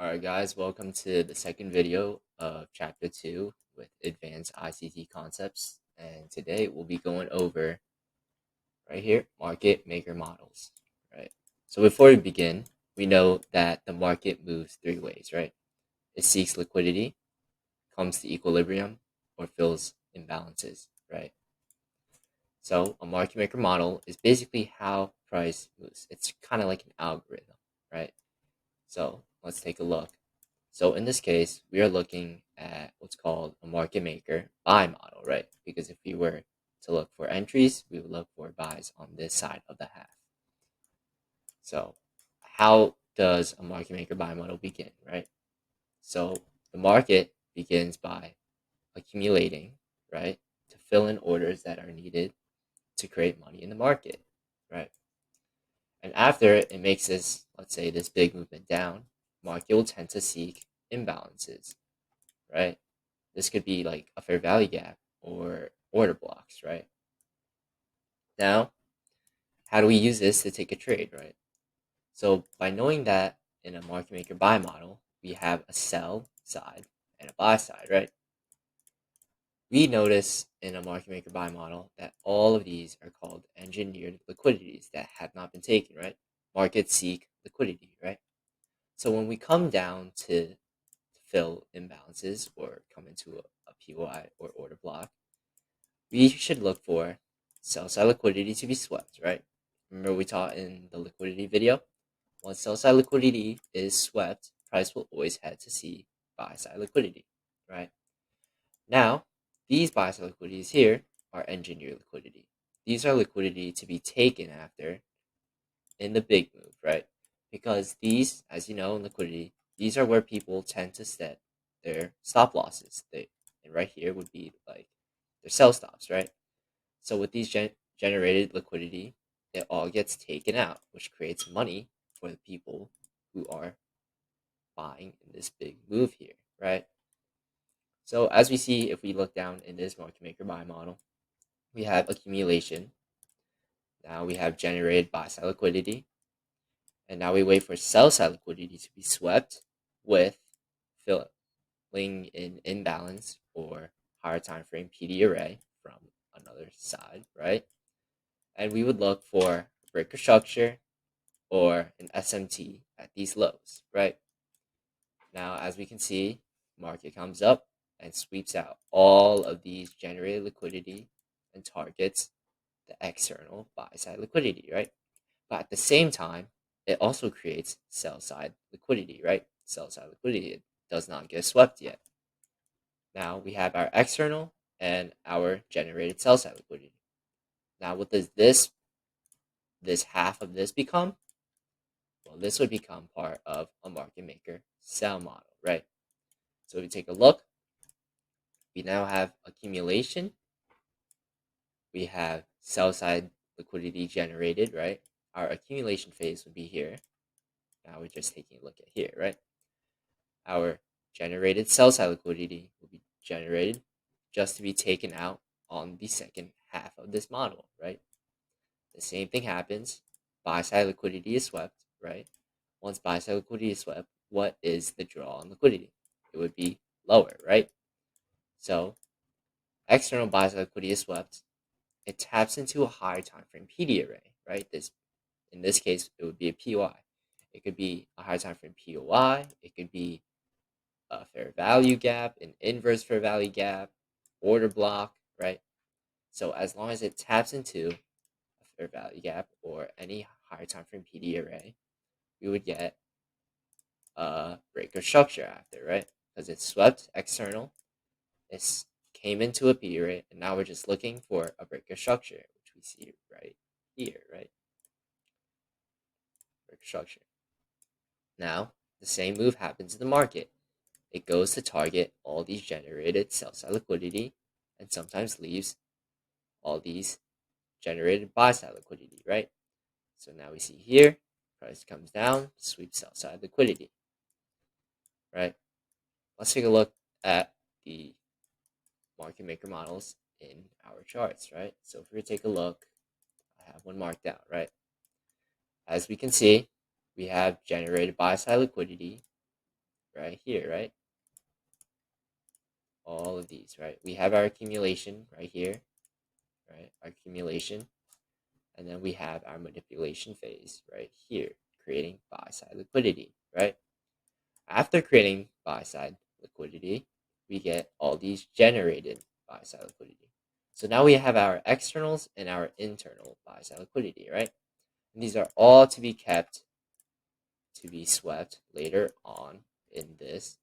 Alright guys, welcome to the second video of chapter 2 with advanced ICT concepts. And today we'll be going over right here, market maker models, right? So before we begin, we know that the market moves three ways, right? It seeks liquidity, comes to equilibrium, or fills imbalances, right? So a market maker model is basically how price moves. It's kind of like an algorithm, right? So let's take a look. So in this case, we are looking at what's called a market maker buy model, right? Because if we were to look for entries, we would look for buys on this side of the half. So how does a market maker buy model begin, right? So the market begins by accumulating, right, to fill in orders that are needed to create money in the market, right? And after it makes this, let's say, this big movement down, market will tend to seek imbalances, right? This could be like a fair value gap or order blocks, right? Now, how do we use this to take a trade, right? So by knowing that in a market maker buy model, we have a sell side and a buy side, right? We notice in a market maker buy model that all of these are called engineered liquidities that have not been taken, right? Markets seek liquidity, right? So when we come down to fill imbalances or come into a POI or order block, we should look for sell side liquidity to be swept, right? Remember we taught in the liquidity video? Once sell side liquidity is swept, price will always head to see buy side liquidity, right? Now, these buy side liquidities here are engineered liquidity. These are liquidity to be taken after in the big move, right? Because these, as you know, in liquidity, these are where people tend to set their stop losses. And right here would be like their sell stops, right? So with these generated liquidity, it all gets taken out, which creates money for the people who are buying in this big move here, right? So as we see, if we look down in this market maker buy model, we have accumulation. Now we have generated buy side liquidity, and now we wait for sell side liquidity to be swept with filling in imbalance or higher time frame PD array from another side, right? And we would look for breaker structure or an SMT at these lows, right? Now, as we can see, market comes up and sweeps out all of these generated liquidity and targets the external buy side liquidity, right? But at the same time, it also creates sell side liquidity, right? Sell side liquidity, it does not get swept yet. Now we have our external and our generated sell side liquidity. Now, what does this half of this become? Well, this would become part of a market maker sell model, right? So if we take a look, we now have accumulation. We have sell side liquidity generated, right? Our accumulation phase would be here. Now we're just taking a look at here, right? Our generated sell side liquidity will be generated just to be taken out on the second half of this model, right? The same thing happens. Buy side liquidity is swept, right? Once buy side liquidity is swept, what is the draw on liquidity? It would be lower, right? So external buy side liquidity is swept. It taps into a higher time frame PD array, right? In this case, it would be a POI. It could be a higher time frame POI. It could be a fair value gap, an inverse fair value gap, order block, right? So as long as it taps into a fair value gap or any higher time frame PD array, we would get a breaker structure after, right? Because it's swept external, it came into a PD array, and now we're just looking for a breaker structure, which we see right here, right? Breaker structure. Now, the same move happens in the market. It goes to target all these generated sell side liquidity and sometimes leaves all these generated buy side liquidity, right? So now we see here, price comes down, sweeps sell side liquidity, right? Let's take a look at the market maker models in our charts, right? So if we take a look, I have one marked out, right? As we can see, we have generated buy side liquidity right here, right? All of these, right? We have our accumulation right here, right? Our accumulation. And then we have our manipulation phase right here, creating buy-side liquidity, right? After creating buy-side liquidity, we get all these generated buy-side liquidity. So now we have our externals and our internal buy-side liquidity, right? And these are all to be kept to be swept later on in this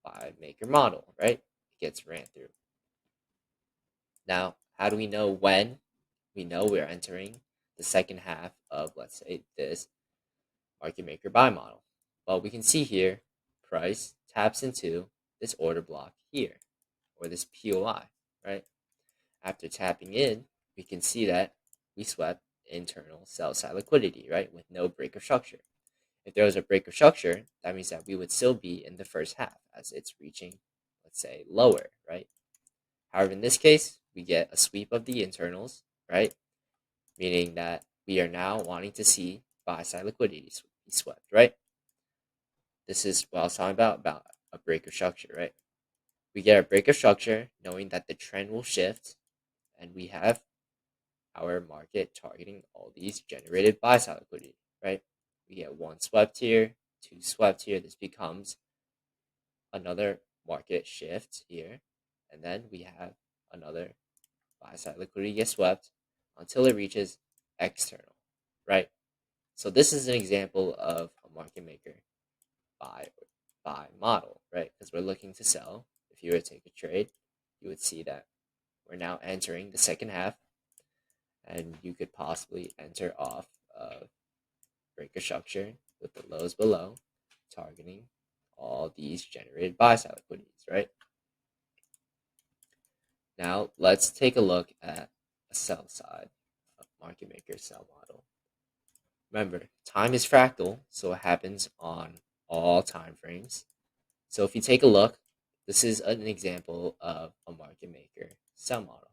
buy maker model, right? It gets ran through. Now, how do we know when we know we're entering the second half of, let's say, this market maker buy model? Well, we can see here price taps into this order block here, or this POI, right? After tapping in, we can see that we swept internal sell side liquidity, right, with no break of structure. If there was a break of structure, that means that we would still be in the first half as it's reaching, let's say, lower, right? However, in this case, we get a sweep of the internals, right? Meaning that we are now wanting to see buy side liquidity be swept, right? This is what I was talking about a break of structure, right? We get a break of structure knowing that the trend will shift, and we have our market targeting all these generated buy side liquidity, right? We get one swept here, two swept here. This becomes another market shift here, and then we have another buy side liquidity get swept until it reaches external, right? So this is an example of a market maker buy model, right? Because we're looking to sell. If you were to take a trade, you would see that we're now entering the second half, and you could possibly enter off of break a structure with the lows below, targeting all these generated buy side liquidities, right? Now let's take a look at a sell side of market maker sell model. Remember, time is fractal, so it happens on all time frames. So if you take a look, this is an example of a market maker sell model.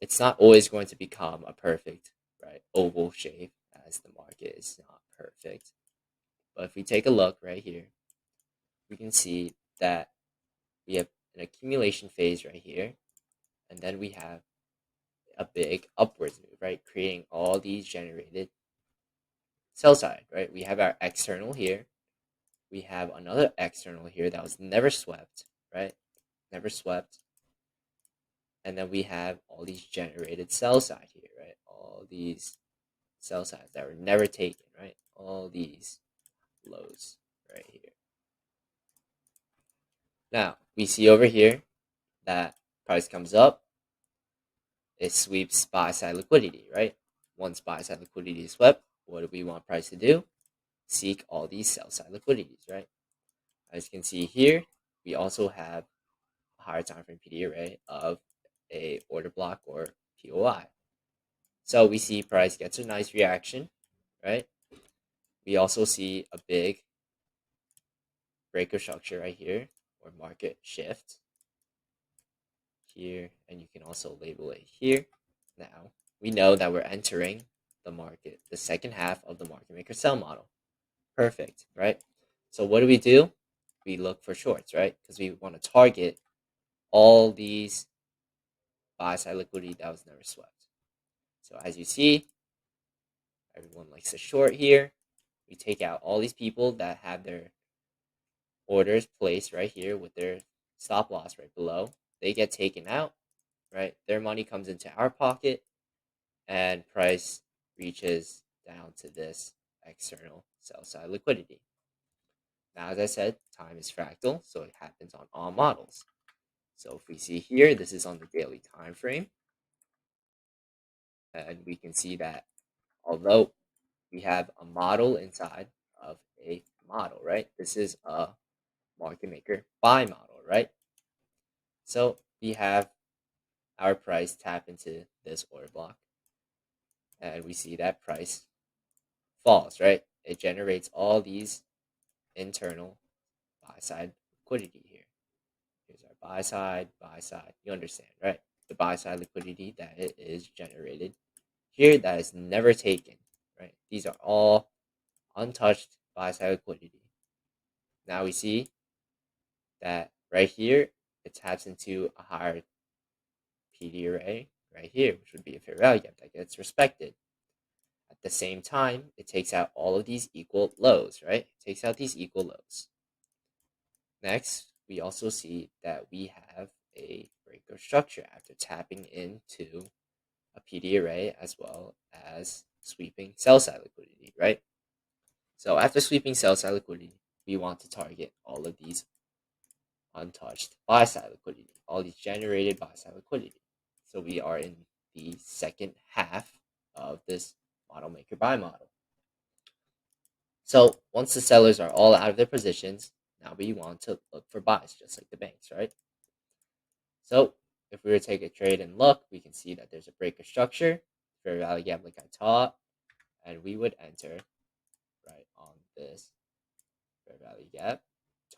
It's not always going to become a perfect, right, oval shape, as the market is not perfect. But if we take a look right here, we can see that we have an accumulation phase right here, and then we have a big upwards move, right, creating all these generated sell side, right? We have our external here. We have another external here that was never swept, right? Never swept. And then we have all these generated sell side here, right? All these sell sides that were never taken, right? All these lows right here. Now, we see over here that price comes up, it sweeps buy side liquidity, right? Once buy side liquidity is swept, what do we want price to do? Seek all these sell side liquidities, right? As you can see here, we also have a higher time frame PD array of a order block or POI. So we see price gets a nice reaction, right? We also see a big breaker structure right here, or market shift here, and you can also label it here. Now we know that we're entering the market, the second half of the market maker sell model. Perfect, right? So what do? We look for shorts, right? Because we want to target all these buy side liquidity that was never swept. So as you see, everyone likes to short here. We take out all these people that have their orders placed right here with their stop loss right below. They get taken out, right? Their money comes into our pocket, and price reaches down to this external sell side liquidity. Now, as I said, time is fractal, so it happens on all models. So if we see here, this is on the daily time frame, and we can see that although we have a model inside of a model, right? This is a market maker buy model, right? So we have our price tap into this order block, and we see that price falls, right? It generates all these internal buy side liquidity here. Here's our buy side. You understand, right? The buy side liquidity that it is generated here that is never taken, right? These are all untouched buy side liquidity. Now we see that right here, it taps into a higher PD array right here, which would be a fair value gap that gets respected. At the same time, it takes out all of these equal lows, right? It takes out these equal lows. Next, we also see that we have a breaker structure after tapping into a PD array as well as sweeping sell side liquidity, right? So after sweeping sell side liquidity, we want to target all of these untouched buy side liquidity, all these generated buy side liquidity. So we are in the second half of this model maker buy model. So once the sellers are all out of their positions, now we want to look for buys, just like the banks, right? So if we were to take a trade and look, we can see that there's a breaker structure, fair value gap like I taught, and we would enter right on this fair value gap,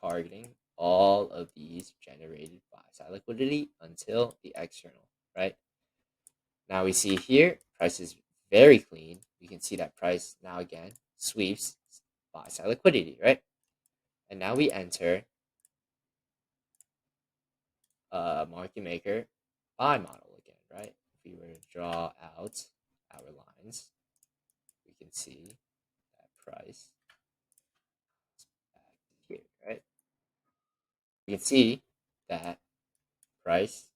targeting all of these generated buy side liquidity until the external, right? Now we see here, price is very clean. We can see that price now again sweeps buy side liquidity, right? And now we enter market maker buy model again, right? If we were to draw out our lines, we can see that price is back here, right? We can see that price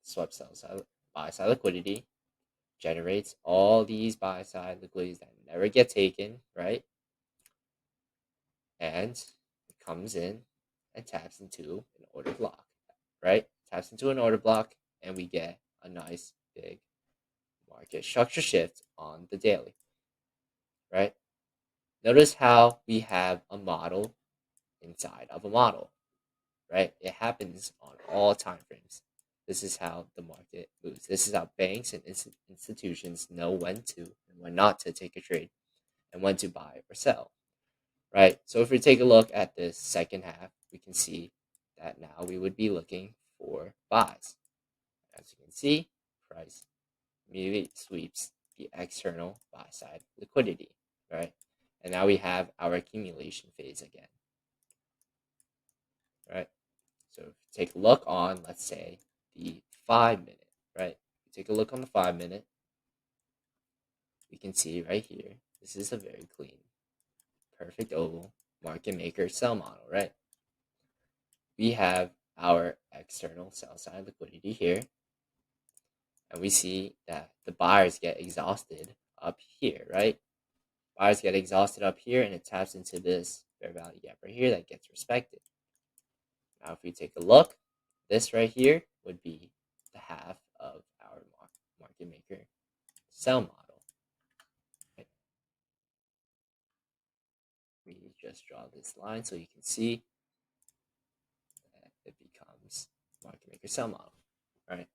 swept sell side, buy side liquidity, generates all these buy side liquidities that never get taken, right? And it comes in and taps into an order block, right? Taps into an order block, and we get a nice big market structure shift on the daily, right? Notice how we have a model inside of a model, right? It happens on all time frames. This is how the market moves. This is how banks and institutions know when to and when not to take a trade and when to buy or sell, right? So if we take a look at this second half, we can see that now we would be looking for buys. As you can see, price immediately sweeps the external buy side liquidity, right? And now we have our accumulation phase again, right? So if you take a look on, let's say, the 5 minute, right? Take a look on the 5 minute, we can see right here, this is a very clean, perfect oval market maker sell model, right? We have our external sell side liquidity here, and we see that the buyers get exhausted up here, right? Buyers get exhausted up here, and it taps into this fair value gap right here that gets respected. Now, if we take a look, this right here would be the half of our market maker sell model. Right? We just draw this line so you can see that it becomes market maker sell model, right?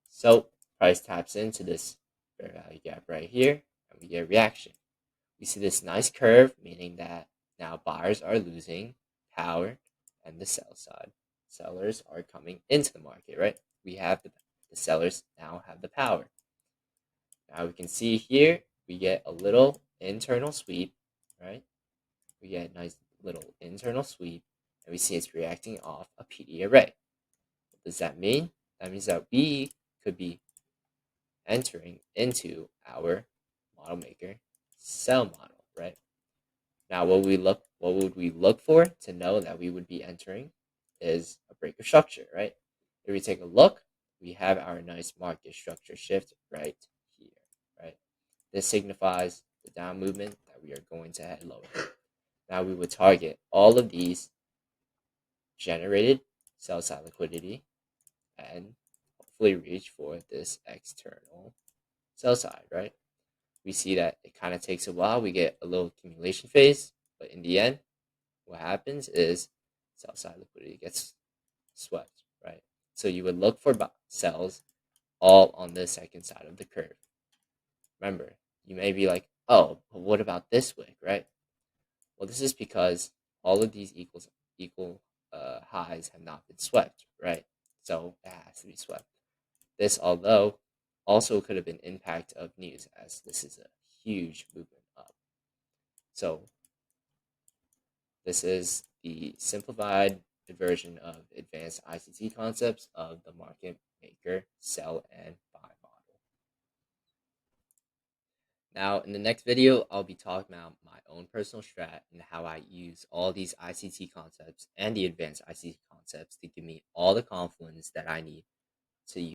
So price taps into this fair value gap right here, and we get a reaction. We see this nice curve, meaning that now buyers are losing power and the sell side. Sellers are coming into the market, right? We have the sellers now have the power. Now we can see here, we get a little internal sweep, right? We get a nice little internal sweep, and we see it's reacting off a PD array. What does that mean? That means that we could be entering into our model maker sell model, right? Now, what would we look for to know that we would be entering is a breaker structure, right? If we take a look, we have our nice market structure shift right here, right? This signifies the down movement that we are going to head lower. Now we would target all of these generated sell side liquidity and hopefully reach for this external sell side, right? We see that it kind of takes a while. We get a little accumulation phase, but in the end, what happens is sell side liquidity gets swept, right? So you would look for sells all on the second side of the curve. Remember, you may be like, oh, but what about this wick, right? Well, this is because all of these equal highs have not been swept, right? So it has to be swept. This, although, also could have been impact of news, as this is a huge movement up. So this is the simplified version of advanced ICT concepts of the market maker, sell, and buy model. Now, in the next video, I'll be talking about my own personal strat and how I use all these ICT concepts and the advanced ICT concepts to give me all the confidence that I need to use